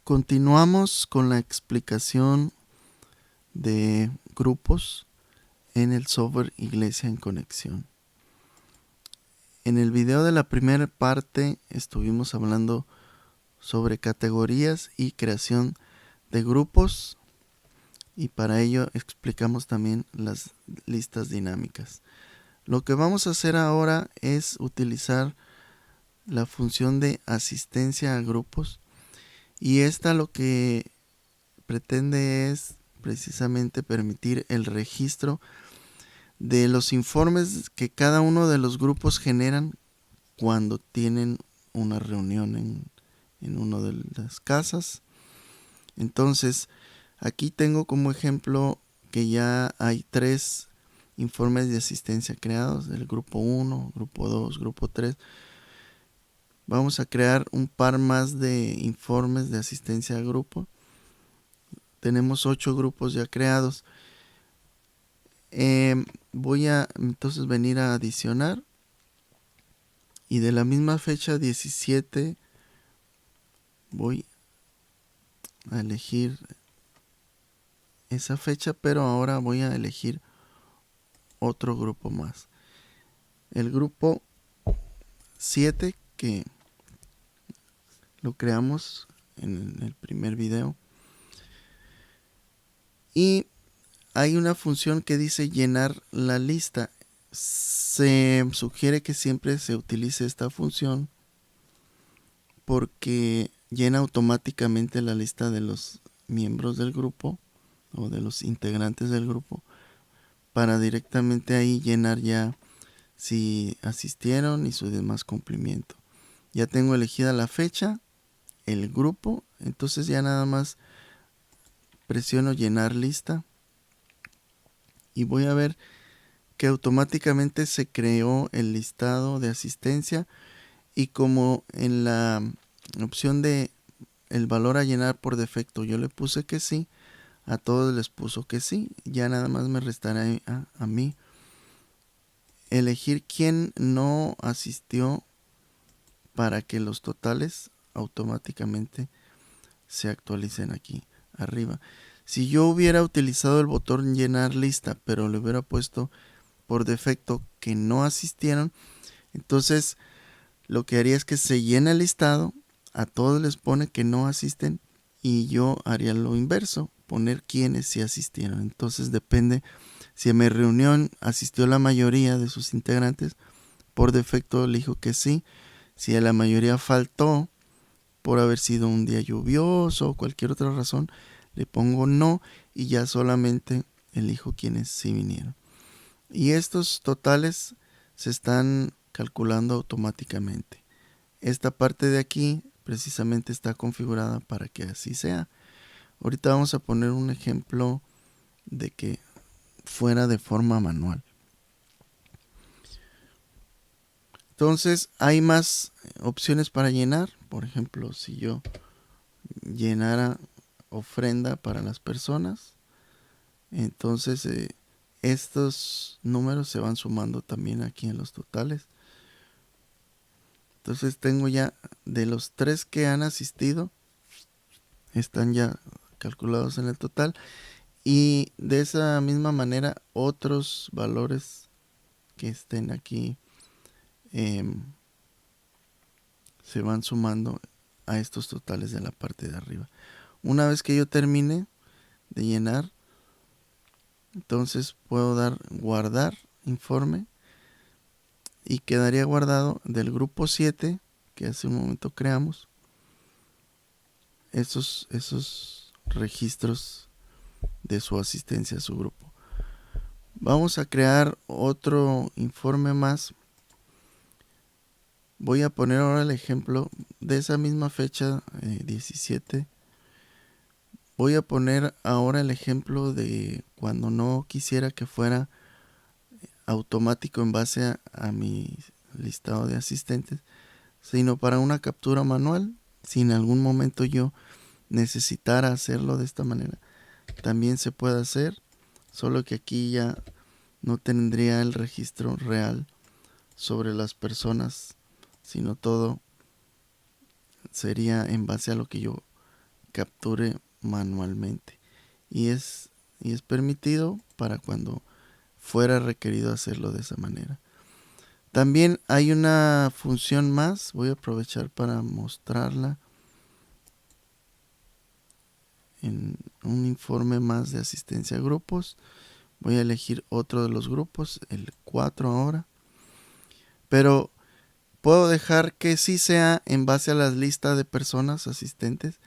Continuamos con la explicación de grupos en el software Iglesia en Conexión. En el video de la primera parte estuvimos hablando sobre categorías y creación de grupos, y para ello explicamos también las listas dinámicas. Lo que vamos a hacer ahora es utilizar la función de asistencia a grupos, y esta lo que pretende es precisamente permitir el registro de los informes que cada uno de los grupos generan cuando tienen una reunión en una de las casas. Entonces, aquí tengo como ejemplo que ya hay 3 informes de asistencia creados, del grupo 1, grupo 2, grupo 3. Vamos a crear un par más de informes de asistencia a grupo. Tenemos 8 grupos ya creados. Voy a entonces venir a adicionar, y de la misma fecha 17 voy a elegir esa fecha, pero ahora voy a elegir otro grupo más, el grupo 7, que lo creamos en el primer video, y hay una función que dice llenar la lista. Se sugiere que siempre se utilice esta función porque llena automáticamente la lista de los miembros del grupo o de los integrantes del grupo, para directamente ahí llenar ya si asistieron y su demás cumplimiento. Ya tengo elegida la fecha, el grupo, entonces ya nada más presiono llenar lista y voy a ver que automáticamente se creó el listado de asistencia, y como en la opción de el valor a llenar por defecto yo le puse que sí, a todos les puso que sí. Ya nada más me restará a mí elegir quién no asistió para que los totales automáticamente se actualicen aquí arriba. Si yo hubiera utilizado el botón llenar lista, pero le hubiera puesto por defecto que no asistieron, entonces lo que haría es que se llena el listado, a todos les pone que no asisten, y yo haría lo inverso, poner quienes sí asistieron. Entonces depende, si a mi reunión asistió la mayoría de sus integrantes, por defecto elijo que sí. Si a la mayoría faltó por haber sido un día lluvioso o cualquier otra razón, le pongo no, y ya solamente elijo quienes sí vinieron. Y estos totales se están calculando automáticamente. Esta parte de aquí precisamente está configurada para que así sea. Ahorita vamos a poner un ejemplo de que fuera de forma manual. Entonces hay más opciones para llenar. Por ejemplo, si yo llenara ofrenda para las personas, entonces estos números se van sumando también aquí en los totales. Entonces tengo ya de los 3 que han asistido, están ya calculados en el total, y de esa misma manera otros valores que estén aquí se van sumando a estos totales de la parte de arriba. Una vez que yo termine de llenar, entonces puedo dar guardar informe, y quedaría guardado del grupo 7 que hace un momento creamos esos registros de su asistencia a su grupo. Vamos a crear otro informe más. Voy a poner ahora el ejemplo de esa misma fecha, 17. Voy a poner ahora el ejemplo de cuando no quisiera que fuera automático en base a mi listado de asistentes, sino para una captura manual. Si en algún momento yo necesitara hacerlo de esta manera, también se puede hacer, solo que aquí ya no tendría el registro real sobre las personas, sino todo sería en base a lo que yo capture manualmente. Y es permitido para cuando fuera requerido hacerlo de esa manera. También hay una función más, voy a aprovechar para mostrarla en un informe más de asistencia a grupos. Voy a elegir otro de los grupos, el 4 ahora. Pero puedo dejar que sí sea en base a las listas de personas asistentes,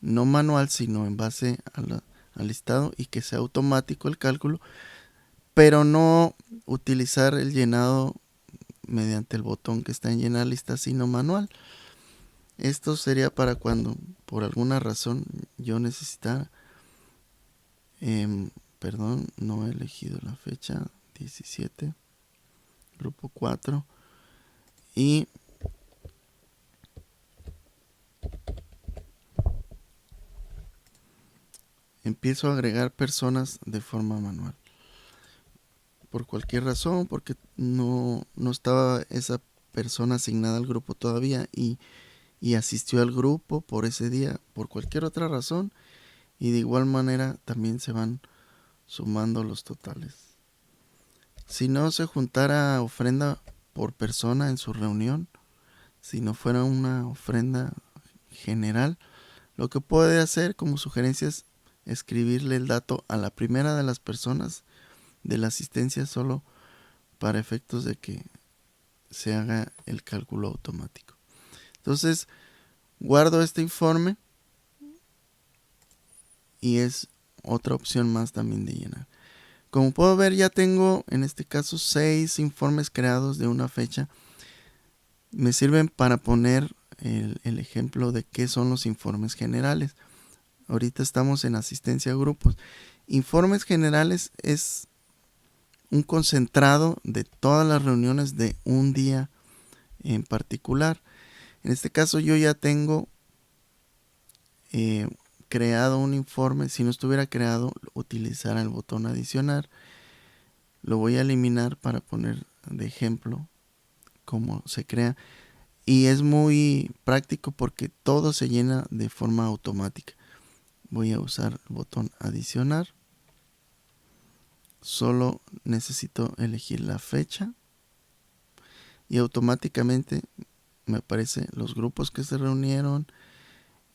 no manual, sino en base al listado, y que sea automático el cálculo, pero no utilizar el llenado mediante el botón que está en llenar lista, sino manual. Esto sería para cuando por alguna razón yo necesitara, perdón, no he elegido la fecha, 17, grupo 4, y empiezo a agregar personas de forma manual. Por cualquier razón, porque no estaba esa persona asignada al grupo todavía y asistió al grupo por ese día, por cualquier otra razón, y de igual manera también se van sumando los totales. Si no se juntara ofrenda por persona en su reunión, si no fuera una ofrenda general, lo que puede hacer como sugerencia es escribirle el dato a la primera de las personas de la asistencia, solo para efectos de que se haga el cálculo automático. Entonces guardo este informe y es otra opción más también de llenar. Como puedo ver, ya tengo en este caso 6 informes creados de una fecha. Me sirven para poner el ejemplo de qué son los informes generales. Ahorita estamos en asistencia a grupos. Informes generales es un concentrado de todas las reuniones de un día en particular. En este caso yo ya tengo creado un informe. Si no estuviera creado, utilizara el botón adicionar. Lo voy a eliminar para poner de ejemplo cómo se crea. Y es muy práctico porque todo se llena de forma automática. Voy a usar el botón adicionar. Solo necesito elegir la fecha y automáticamente me aparecen los grupos que se reunieron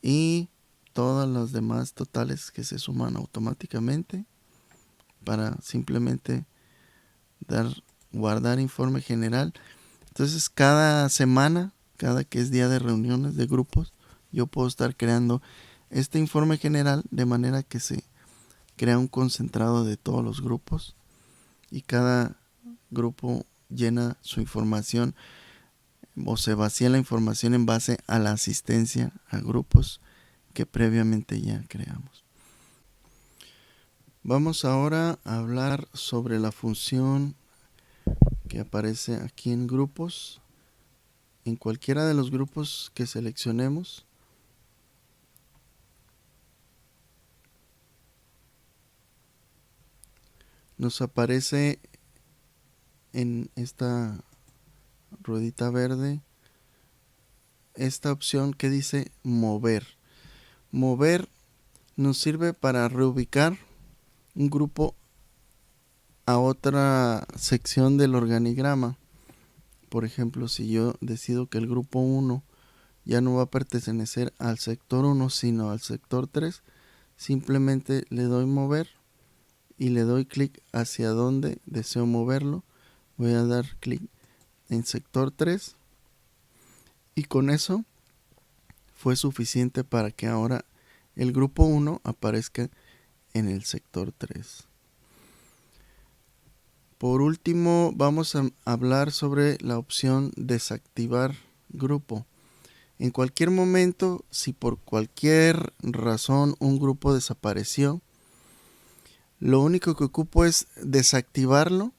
y todos los demás totales que se suman automáticamente, para simplemente guardar informe general. Entonces cada semana, cada que es día de reuniones de grupos, yo puedo estar creando este informe general de manera que se crea un concentrado de todos los grupos y cada grupo llena su información o se vacía la información en base a la asistencia a grupos que previamente ya creamos. Vamos ahora a hablar sobre la función que aparece aquí en grupos. En cualquiera de los grupos que seleccionemos, nos aparece en esta ruedita verde esta opción que dice mover. Mover nos sirve para reubicar un grupo a otra sección del organigrama. Por ejemplo, si yo decido que el grupo 1 ya no va a pertenecer al sector 1 sino al sector 3, simplemente le doy mover y le doy clic hacia donde deseo moverlo. Voy a dar clic en sector 3 y con eso fue suficiente para que ahora el grupo 1 aparezca en el sector 3. Por último, vamos a hablar sobre la opción desactivar grupo. En cualquier momento, si por cualquier razón un grupo desapareció, lo único que ocupo es desactivarlo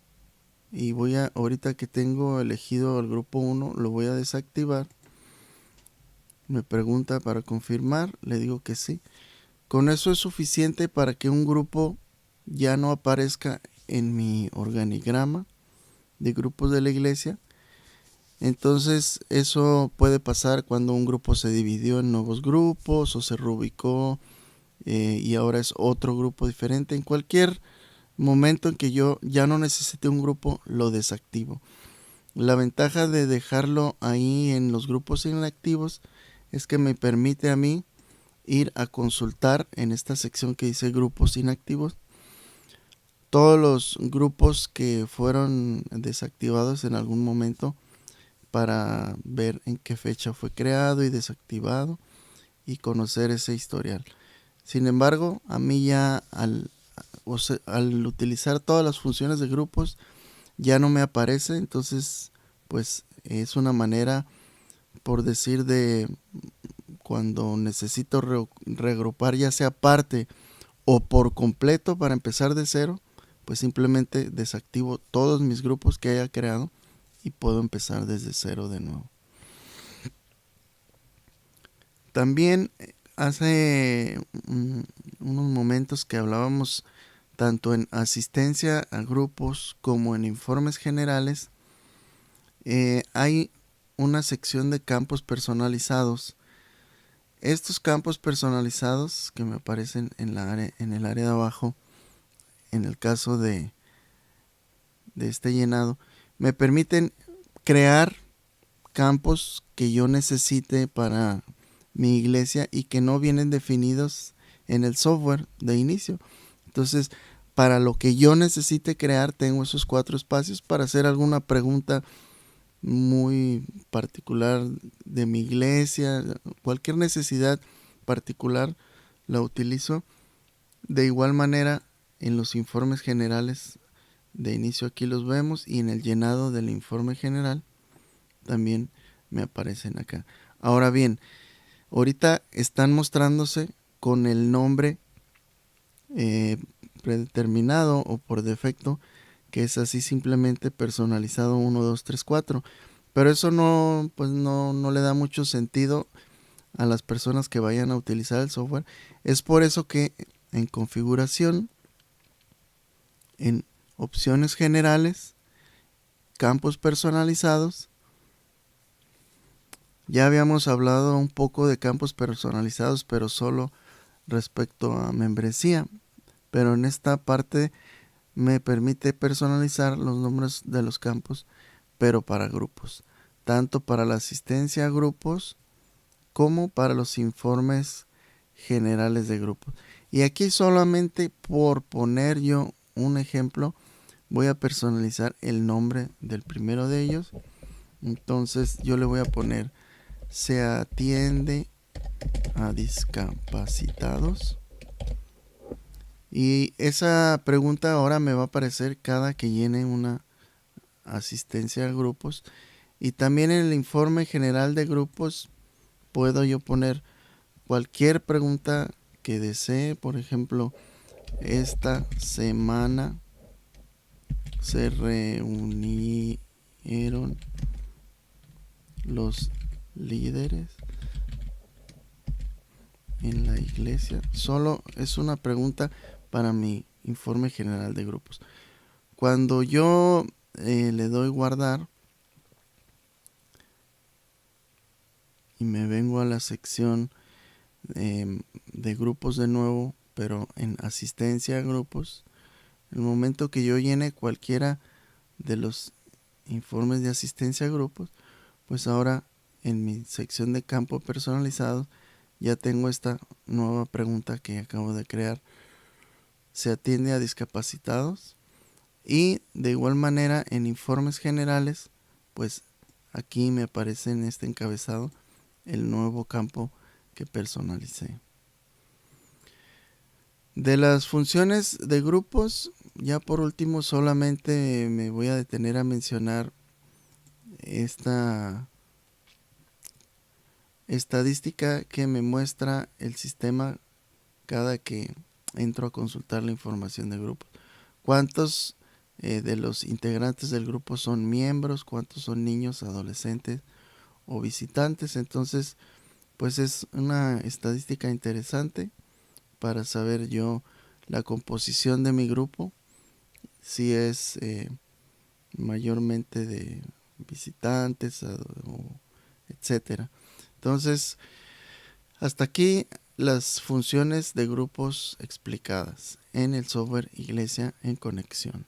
y ahorita que tengo elegido el grupo 1, lo voy a desactivar. Me pregunta para confirmar, le digo que sí. Con eso es suficiente para que un grupo ya no aparezca en mi organigrama de grupos de la iglesia Entonces eso puede pasar cuando un grupo se dividió en nuevos grupos o se reubicó y ahora es otro grupo diferente. En cualquier momento en que yo ya no necesite un grupo, lo desactivo. La ventaja de dejarlo ahí en los grupos inactivos es que me permite a mí ir a consultar en esta sección que dice grupos inactivos todos los grupos que fueron desactivados en algún momento para ver en qué fecha fue creado y desactivado y conocer ese historial. Sin embargo, a mí ya al utilizar todas las funciones de grupos ya no me aparece, entonces pues es una manera, por decir, de cuando necesito reagrupar ya sea parte o por completo para empezar de cero, pues simplemente desactivo todos mis grupos que haya creado y puedo empezar desde cero de nuevo. También hace unos momentos que hablábamos tanto en asistencia a grupos como en informes generales, hay una sección de campos personalizados. Estos campos personalizados que me aparecen en el área de abajo, en el caso de este llenado, me permiten crear campos que yo necesite para mi iglesia y que no vienen definidos en el software de inicio. Entonces, para lo que yo necesite crear, tengo esos 4 espacios para hacer alguna pregunta muy particular de mi iglesia, cualquier necesidad particular la utilizo. De igual manera, en los informes generales de inicio aquí los vemos y en el llenado del informe general también me aparecen acá. Ahora bien, ahorita están mostrándose con el nombre predeterminado o por defecto, que es así simplemente personalizado 1, 2, 3, 4. Pero eso no, pues no le da mucho sentido a las personas que vayan a utilizar el software. Es por eso que en configuración, en opciones generales, campos personalizados, ya habíamos hablado un poco de campos personalizados, pero solo respecto a membresía. Pero en esta parte me permite personalizar los nombres de los campos, pero para grupos, tanto para la asistencia a grupos como para los informes generales de grupos. Y aquí solamente por poner yo un ejemplo, voy a personalizar el nombre del primero de ellos. Entonces yo le voy a poner se atiende a discapacitados. Y esa pregunta ahora me va a aparecer cada que llene una asistencia a grupos. Y también en el informe general de grupos puedo yo poner cualquier pregunta que desee. Por ejemplo, esta semana se reunieron los líderes en la iglesia. Solo es una pregunta para mi informe general de grupos. Cuando yo le doy guardar y me vengo a la sección de grupos de nuevo, pero en asistencia a grupos, el momento que yo llene cualquiera de los informes de asistencia a grupos, pues ahora en mi sección de campo personalizado ya tengo esta nueva pregunta que acabo de crear. Se atiende a discapacitados. Y de igual manera en informes generales, pues aquí me aparece en este encabezado el nuevo campo que personalicé. De las funciones de grupos, ya por último solamente me voy a detener a mencionar esta estadística que me muestra el sistema cada que entro a consultar la información de grupos. ¿Cuántos de los integrantes del grupo son miembros? ¿Cuántos son niños, adolescentes o visitantes? Entonces, pues es una estadística interesante para saber yo la composición de mi grupo, si es mayormente de visitantes, etcétera. Entonces, hasta aquí las funciones de grupos explicadas en el software Iglesia en Conexión.